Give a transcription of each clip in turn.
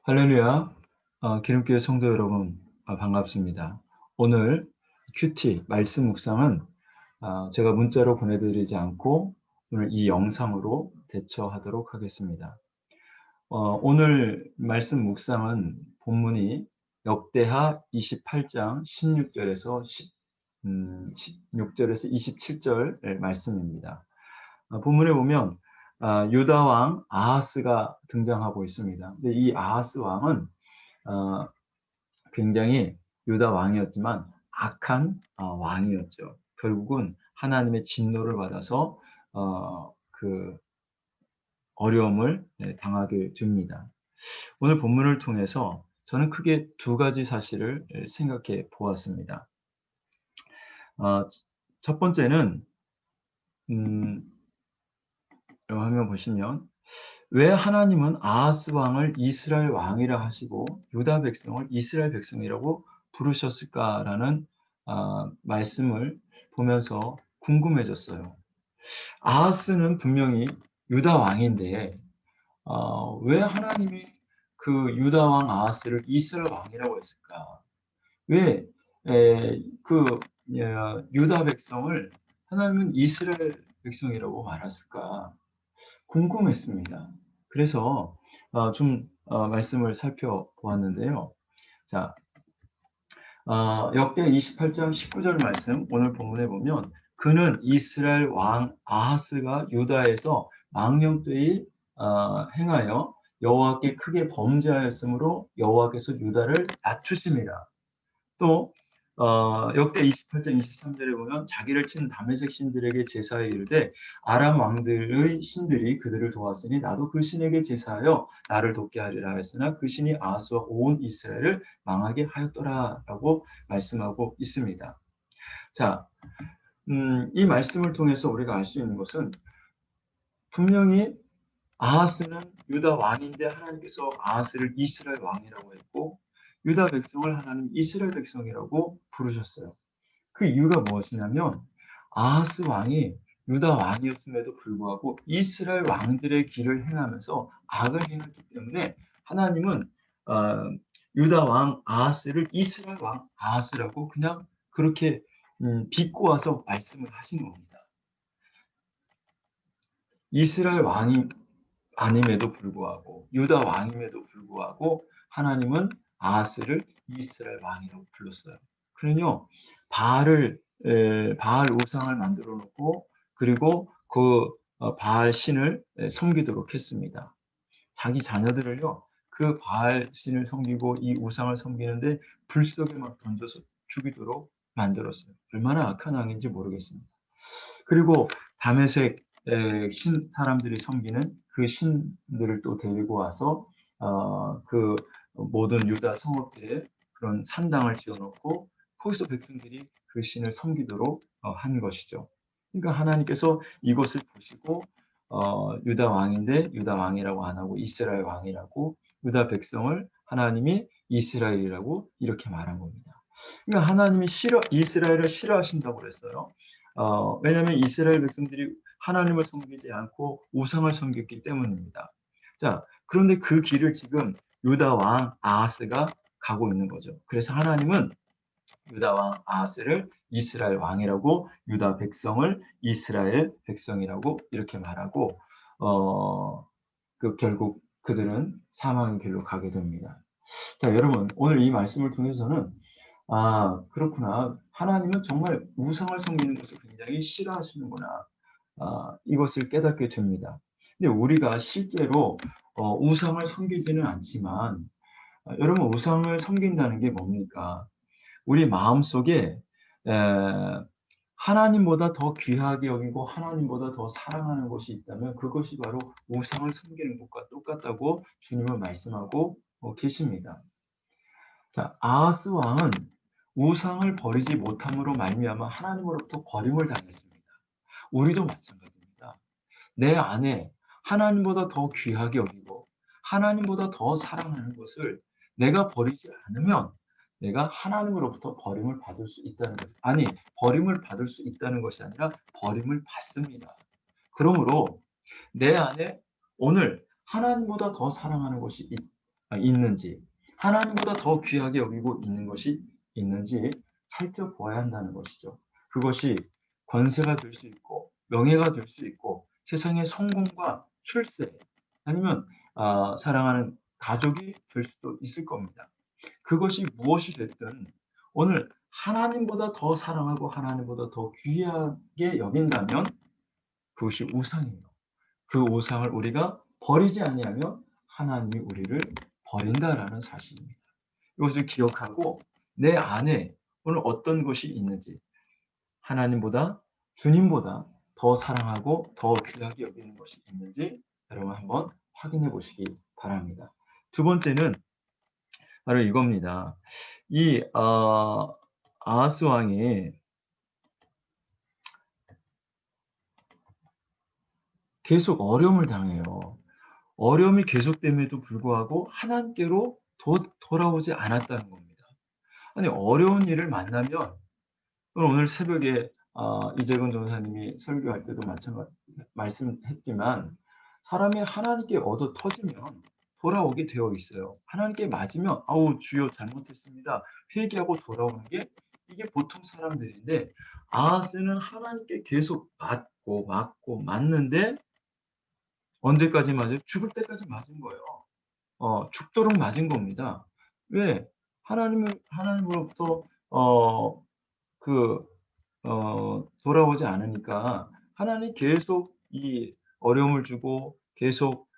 할렐루야. 기름교회 성도 여러분, 반갑습니다. 오늘 큐티 말씀 묵상은 제가 문자로 보내드리지 않고 오늘 이 영상으로 대처하도록 하겠습니다. 오늘 말씀 묵상은 본문이 역대하 28장 16절에서 16절에서 27절 말씀입니다. 본문에 보면 유다 왕 아하스가 등장하고 있습니다. 근데 이 아하스 왕은 어, 굉장히 유다 왕이었지만 악한 왕이었죠. 결국은 하나님의 진노를 받아서 그 어려움을 당하게 됩니다. 오늘 본문을 통해서 저는 크게 두 가지 사실을 생각해 보았습니다. 어, 첫 번째는 음, 이 화면 보시면 왜 하나님은 아하스 왕을 이스라엘 왕이라 하시고 유다 백성을 이스라엘 백성이라고 부르셨을까라는 말씀을 보면서 궁금해졌어요. 아하스는 분명히 유다 왕인데 왜 하나님이 그 유다 왕 아하스를 이스라엘 왕이라고 했을까? 왜 유다 백성을 하나님은 이스라엘 백성이라고 말했을까? 궁금했습니다. 그래서 말씀을 살펴보았는데요. 자, 역대 28장 19절 말씀 오늘 본문에 보면 그는 이스라엘 왕 아하스가 유다에서 망령되이 행하여 여호와께 크게 범죄하였으므로 여호와께서 유다를 낮추심이라. 또 역대 28장 23절에 보면 자기를 친 다메섹 신들에게 제사에 이르되 아람 왕들의 신들이 그들을 도왔으니 나도 그 신에게 제사하여 나를 돕게 하리라 했으나 그 신이 아하스와 온 이스라엘을 망하게 하였더라라고 말씀하고 있습니다. 자, 이 말씀을 통해서 우리가 알 수 있는 것은 분명히 아하스는 유다 왕인데 하나님께서 아하스를 이스라엘 왕이라고 했고 유다 백성을 하나님 이스라엘 백성이라고 부르셨어요. 그 이유가 무엇이냐면 아하스 왕이 유다 왕이었음에도 불구하고 이스라엘 왕들의 길을 행하면서 악을 행했기 때문에 하나님은 어, 유다 왕 아하스를 이스라엘 왕 아하스라고 그냥 그렇게 비꼬아서 말씀을 하신 겁니다. 이스라엘 왕이 아님에도 불구하고 유다 왕임에도 불구하고 하나님은 아하스를 이스라엘 왕이라고 불렀어요. 그러면요 바알 우상을 만들어 놓고 그리고 그 바알 신을 섬기도록 했습니다. 자기 자녀들을요 그 바알 신을 섬기고 이 우상을 섬기는데 불 속에 막 던져서 죽이도록 만들었어요. 얼마나 악한 왕인지 모르겠습니다. 그리고 다메섹 신 사람들이 섬기는 그 신들을 또 데리고 와서 그 모든 유다 성읍들에 그런 산당을 지어놓고 거기서 백성들이 그 신을 섬기도록 한 것이죠. 그러니까 하나님께서 이것을 보시고 유다 왕인데 유다 왕이라고 안 하고 이스라엘 왕이라고 유다 백성을 하나님이 이스라엘이라고 이렇게 말한 겁니다. 그러니까 하나님이 이스라엘을 싫어하신다고 그랬어요. 왜냐하면 이스라엘 백성들이 하나님을 섬기지 않고 우상을 섬겼기 때문입니다. 자, 그런데 그 길을 지금 유다 왕 아하스가 가고 있는 거죠. 그래서 하나님은 유다 왕 아하스를 이스라엘 왕이라고 유다 백성을 이스라엘 백성이라고 이렇게 말하고 결국 그들은 사망의 길로 가게 됩니다. 자, 여러분 오늘 이 말씀을 통해서는 그렇구나. 하나님은 정말 우상을 섬기는 것을 굉장히 싫어하시는구나. 이것을 깨닫게 됩니다. 근데 우리가 실제로 우상을 섬기지는 않지만 여러분 우상을 섬긴다는 게 뭡니까? 우리 마음속에 에, 하나님보다 더 귀하게 여기고 하나님보다 더 사랑하는 것이 있다면 그것이 바로 우상을 섬기는 것과 똑같다고 주님은 말씀하고 계십니다. 자, 아하스 왕은 우상을 버리지 못함으로 말미암아 하나님으로부터 버림을 당했습니다. 우리도 마찬가지입니다. 내 안에 하나님보다 더 귀하게 여기고 하나님보다 더 사랑하는 것을 내가 버리지 않으면 내가 하나님으로부터 버림을 받을 수 있다는 것. 아니, 버림을 받을 수 있다는 것이 아니라 버림을 받습니다. 그러므로 내 안에 오늘 하나님보다 더 사랑하는 것이 있는지, 하나님보다 더 귀하게 여기고 있는 것이 있는지 살펴보아야 한다는 것이죠. 그것이 권세가 될 수 있고 명예가 될 수 있고 세상의 성공과 출세 아니면 사랑하는 가족이 될 수도 있을 겁니다. 그것이 무엇이 됐든 오늘 하나님보다 더 사랑하고 하나님보다 더 귀하게 여긴다면 그것이 우상이에요. 그 우상을 우리가 버리지 아니하면 하나님이 우리를 버린다라는 사실입니다. 이것을 기억하고 내 안에 오늘 어떤 것이 있는지 하나님보다 주님보다 더 사랑하고 더 귀하게 여기는 것이 있는지 여러분 한번 확인해 보시기 바랍니다. 두 번째는 바로 이겁니다. 이 아하스 왕이 계속 어려움을 당해요. 어려움이 계속됨에도 불구하고 하나님께로 돌아오지 않았다는 겁니다. 아니 어려운 일을 만나면 오늘 새벽에 이재근 전사님이 설교할 때도 마찬가지 말씀했지만 사람이 하나님께 얻어 터지면 돌아오게 되어 있어요. 하나님께 맞으면 아우 주여 잘못했습니다. 회개하고 돌아오는 게 이게 보통 사람들인데 아하스는 하나님께 계속 맞고 맞는데 언제까지 맞아요? 죽을 때까지 맞은 거예요. 죽도록 맞은 겁니다. 왜? 하나님으로부터 그 돌아오지 않으니까 하나님 계속 이 어려움을 주고 계속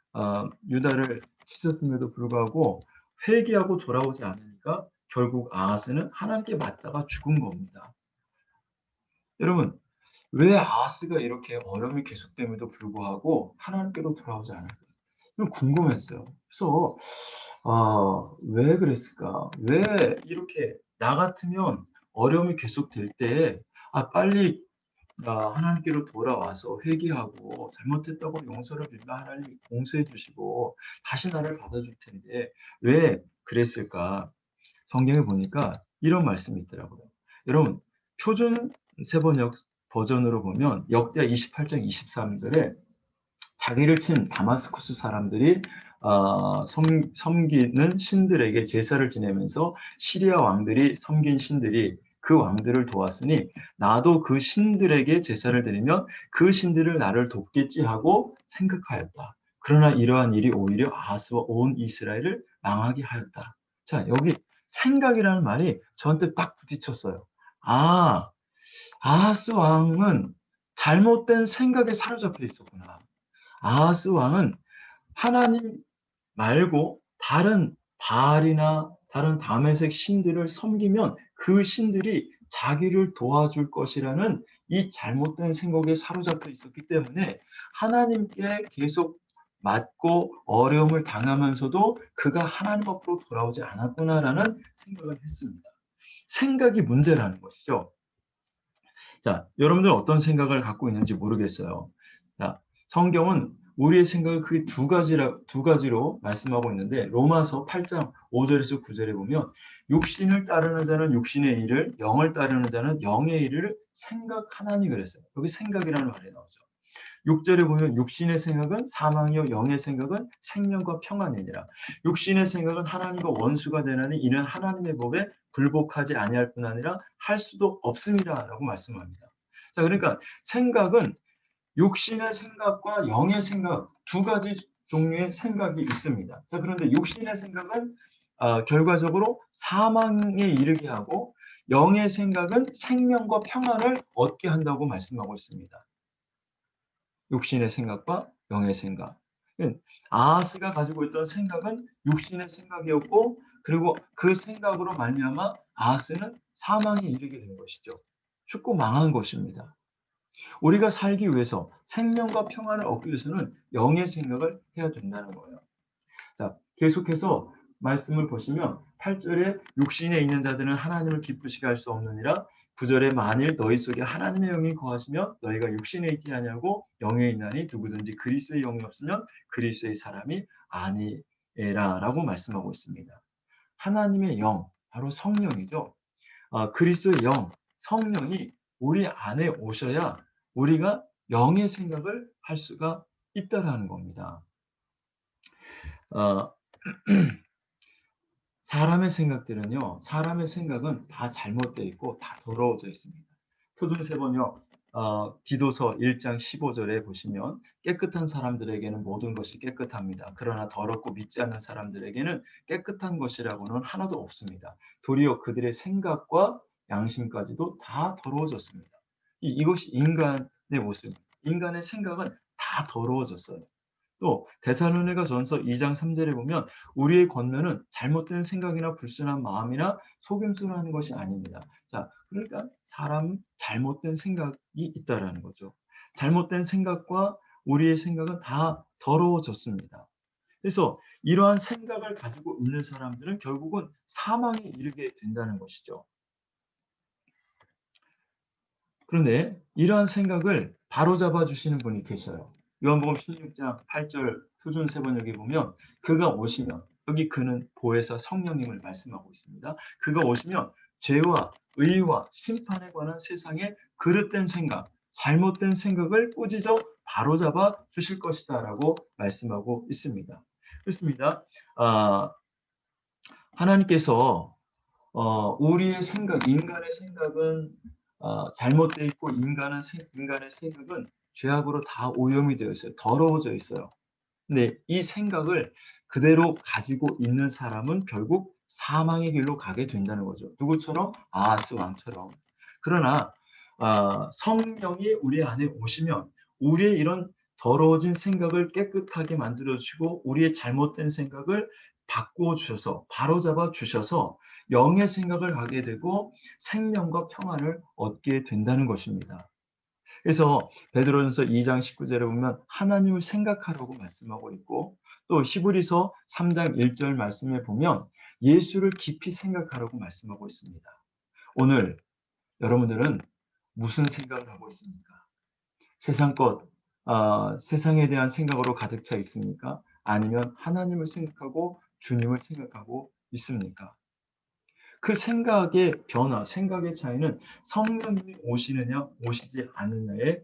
유다를 치셨음에도 불구하고 회개하고 돌아오지 않으니까 결국 아하스는 하나님께 맞다가 죽은 겁니다. 여러분 왜 아하스가 이렇게 어려움이 계속됨에도 불구하고 하나님께로 돌아오지 않을까? 좀 궁금했어요. 그래서 왜 그랬을까? 왜 이렇게 나 같으면 어려움이 계속될 때 빨리 하나님께로 돌아와서 회개하고 잘못했다고 용서를 빌면 하나님이 공수해 주시고 다시 나를 받아줄 텐데 왜 그랬을까? 성경에 보니까 이런 말씀이 있더라고요. 여러분 표준 세번역 버전으로 보면 역대 28장 23절에 자기를 친 다마스쿠스 사람들이 섬기는 신들에게 제사를 지내면서 시리아 왕들이 섬긴 신들이 그 왕들을 도왔으니 나도 그 신들에게 제사를 드리면 그 신들을 나를 돕겠지 하고 생각하였다. 그러나 이러한 일이 오히려 아하스와 온 이스라엘을 망하게 하였다. 자, 여기 생각이라는 말이 저한테 딱 부딪혔어요. 아하스 왕은 잘못된 생각에 사로잡혀 있었구나. 아하스 왕은 하나님 말고 다른 바알이나 다른 다메섹 신들을 섬기면 그 신들이 자기를 도와줄 것이라는 이 잘못된 생각에 사로잡혀 있었기 때문에 하나님께 계속 맞고 어려움을 당하면서도 그가 하나님 앞으로 돌아오지 않았구나라는 생각을 했습니다. 생각이 문제라는 것이죠. 자, 여러분들 어떤 생각을 갖고 있는지 모르겠어요. 자, 성경은 우리의 생각을 크게 두 가지로 말씀하고 있는데 로마서 8장 5절에서 9절에 보면 육신을 따르는 자는 육신의 일을 영을 따르는 자는 영의 일을 생각하나니 그랬어요. 여기 생각이라는 말이 나오죠. 6절에 보면 육신의 생각은 사망이요 영의 생각은 생명과 평안이니라. 육신의 생각은 하나님과 원수가 되나니 이는 하나님의 법에 불복하지 아니할 뿐 아니라 할 수도 없음이라라고 말씀합니다. 자, 그러니까 생각은 육신의 생각과 영의 생각 두 가지 종류의 생각이 있습니다. 자, 그런데 육신의 생각은 결과적으로 사망에 이르게 하고 영의 생각은 생명과 평안을 얻게 한다고 말씀하고 있습니다. 육신의 생각과 영의 생각. 아하스가 가지고 있던 생각은 육신의 생각이었고 그리고 그 생각으로 말미암아 아하스는 사망에 이르게 된 것이죠. 죽고 망한 것입니다. 우리가 살기 위해서 생명과 평안을 얻기 위해서는 영의 생각을 해야 된다는 거예요. 자, 계속해서 말씀을 보시면 8절에 육신에 있는 자들은 하나님을 기쁘시게 할 수 없느니라 9절에 만일 너희 속에 하나님의 영이 거하시면 너희가 육신에 있지 아니하고 영에 있나니 누구든지 그리스도의 영이 없으면 그리스도의 사람이 아니라 라고 말씀하고 있습니다. 하나님의 영, 바로 성령이죠. 그리스도의 영, 성령이 우리 안에 오셔야 우리가 영의 생각을 할 수가 있다라는 겁니다. 어, 사람의 생각들은요, 사람의 생각은 다 잘못되어 있고 다 더러워져 있습니다. 표준세번역 디도서 1장 15절에 보시면 깨끗한 사람들에게는 모든 것이 깨끗합니다. 그러나 더럽고 믿지 않는 사람들에게는 깨끗한 것이라고는 하나도 없습니다. 도리어 그들의 생각과 양심까지도 다 더러워졌습니다. 이것이 인간의 모습, 인간의 생각은 다 더러워졌어요. 또 데살로니가전서 2장 3절에 보면 우리의 권면은 잘못된 생각이나 불순한 마음이나 속임수로 하는 것이 아닙니다. 자, 그러니까 사람 잘못된 생각이 있다라는 거죠. 잘못된 생각과 우리의 생각은 다 더러워졌습니다. 그래서 이러한 생각을 가지고 있는 사람들은 결국은 사망에 이르게 된다는 것이죠. 그런데 이러한 생각을 바로잡아 주시는 분이 계셔요. 요한복음 16장 8절 표준 세번역에 보면 그가 오시면, 여기 그는 보혜사 성령님을 말씀하고 있습니다. 그가 오시면 죄와 의와 심판에 관한 세상의 그릇된 생각, 잘못된 생각을 꾸짖어 바로잡아 주실 것이다 라고 말씀하고 있습니다. 그렇습니다. 하나님께서 우리의 생각, 인간의 생각은 잘못되어 있고 인간의 생각은 죄악으로 다 오염이 되어 있어요. 더러워져 있어요. 근데 이 생각을 그대로 가지고 있는 사람은 결국 사망의 길로 가게 된다는 거죠. 누구처럼? 아하스 왕처럼. 그러나 성령이 우리 안에 오시면 우리의 이런 더러워진 생각을 깨끗하게 만들어 주시고 우리의 잘못된 생각을 바꾸어 주셔서 바로잡아 주셔서 영의 생각을 하게 되고 생명과 평안을 얻게 된다는 것입니다. 그래서 베드로전서 2장 19절에 보면 하나님을 생각하라고 말씀하고 있고 또 히브리서 3장 1절 말씀에 보면 예수를 깊이 생각하라고 말씀하고 있습니다. 오늘 여러분들은 무슨 생각을 하고 있습니까? 세상 것, 세상에 대한 생각으로 가득 차 있습니까? 아니면 하나님을 생각하고 주님을 생각하고 있습니까? 그 생각의 변화, 생각의 차이는 성령님이 오시느냐, 오시지 않느냐에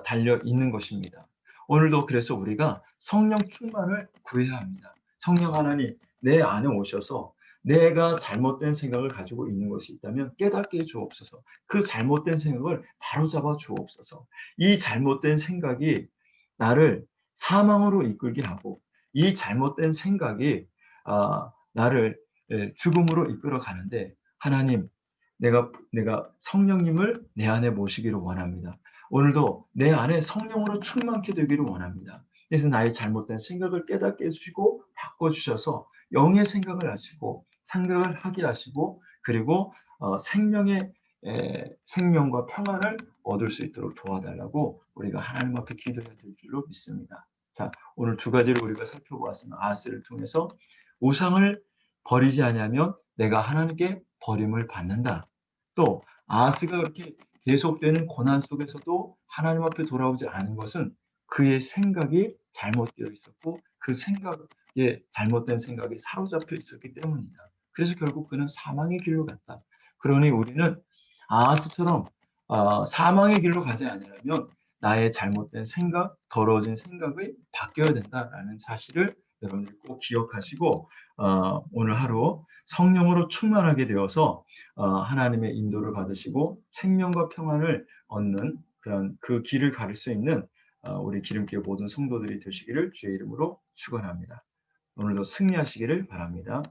달려 있는 것입니다. 오늘도 그래서 우리가 성령 충만을 구해야 합니다. 성령 하나님, 내 안에 오셔서 내가 잘못된 생각을 가지고 있는 것이 있다면 깨닫게 해 주옵소서. 그 잘못된 생각을 바로잡아 주옵소서. 이 잘못된 생각이 나를 사망으로 이끌게 하고 이 잘못된 생각이 나를 죽음으로 이끌어 가는데 하나님 내가 성령님을 내 안에 모시기를 원합니다. 오늘도 내 안에 성령으로 충만케 되기를 원합니다. 그래서 나의 잘못된 생각을 깨닫게 해주시고 바꿔주셔서 영의 생각을 하시고 생각을 하게 하시고 그리고 생명과 평안을 얻을 수 있도록 도와달라고 우리가 하나님 앞에 기도해야 될 줄로 믿습니다. 자, 오늘 두 가지를 우리가 살펴보았습니다. 아하스를 통해서 우상을 버리지 않으면 내가 하나님께 버림을 받는다. 또 아하스가 그렇게 계속되는 고난 속에서도 하나님 앞에 돌아오지 않은 것은 그의 생각이 잘못되어 있었고 그 생각에 잘못된 생각이 사로잡혀 있었기 때문이다. 그래서 결국 그는 사망의 길로 갔다. 그러니 우리는 아하스처럼 사망의 길로 가지 않으려면 나의 잘못된 생각, 더러워진 생각이 바뀌어야 된다라는 사실을 여러분들 꼭 기억하시고 오늘 하루 성령으로 충만하게 되어서 하나님의 인도를 받으시고 생명과 평안을 얻는 그런 그 길을 가를 수 있는 우리 기름교회 모든 성도들이 되시기를 주의 이름으로 축원합니다. 오늘도 승리하시기를 바랍니다.